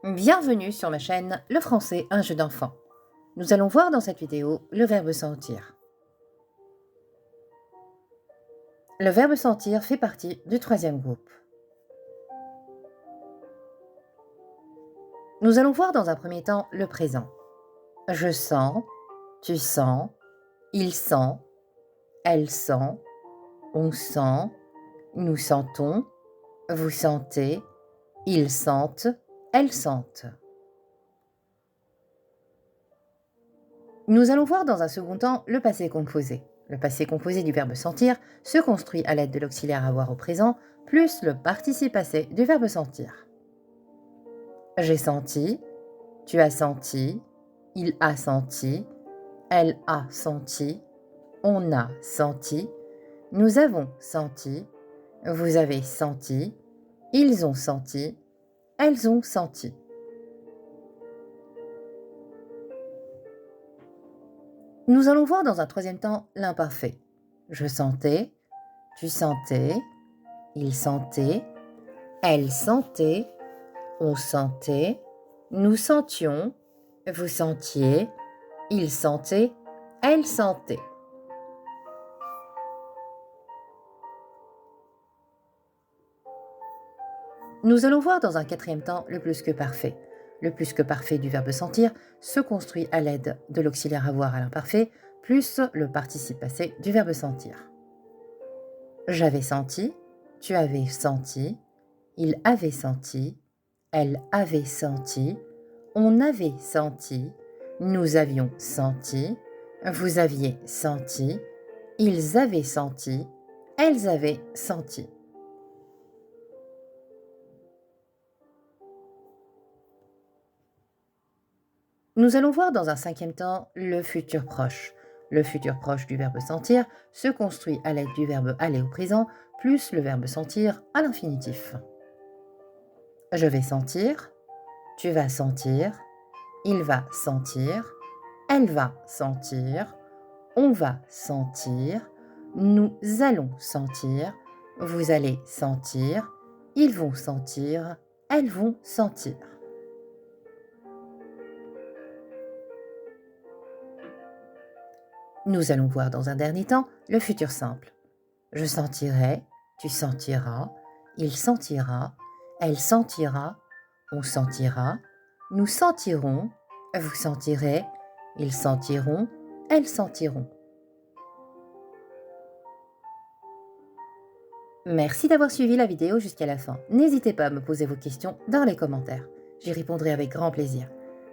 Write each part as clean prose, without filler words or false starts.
Bienvenue sur ma chaîne Le français, un jeu d'enfant. Nous allons voir dans cette vidéo le verbe sentir. Le verbe sentir fait partie du troisième groupe. Nous allons voir dans un premier temps le présent. Je sens, tu sens, il sent, elle sent, on sent, nous sentons, vous sentez, ils sentent, elles sentent. Nous allons voir dans un second temps le passé composé. Le passé composé du verbe sentir se construit à l'aide de l'auxiliaire avoir au présent plus le participe passé du verbe sentir. J'ai senti, tu as senti, il a senti, elle a senti, on a senti, nous avons senti, vous avez senti, ils ont senti, elles ont senti. Nous allons voir dans un troisième temps l'imparfait. Je sentais, tu sentais, il sentait, elle sentait, on sentait, nous sentions, vous sentiez, il sentait, elle sentait. Nous allons voir dans un quatrième temps le plus que parfait. Le plus que parfait du verbe sentir se construit à l'aide de l'auxiliaire avoir à l'imparfait plus le participe passé du verbe sentir. J'avais senti, tu avais senti, il avait senti, elle avait senti, on avait senti, nous avions senti, vous aviez senti, ils avaient senti, elles avaient senti. Nous allons voir dans un cinquième temps le futur proche. Le futur proche du verbe sentir se construit à l'aide du verbe aller au présent plus le verbe sentir à l'infinitif. Je vais sentir, tu vas sentir, il va sentir, elle va sentir, on va sentir, nous allons sentir, vous allez sentir, ils vont sentir, elles vont sentir. Nous allons voir dans un dernier temps le futur simple. Je sentirai, tu sentiras, il sentira, elle sentira, on sentira, nous sentirons, vous sentirez, ils sentiront, elles sentiront. Merci d'avoir suivi la vidéo jusqu'à la fin. N'hésitez pas à me poser vos questions dans les commentaires. J'y répondrai avec grand plaisir.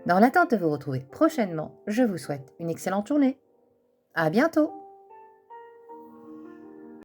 Dans l'attente de vous retrouver prochainement, je vous souhaite une excellente journée. À bientôt!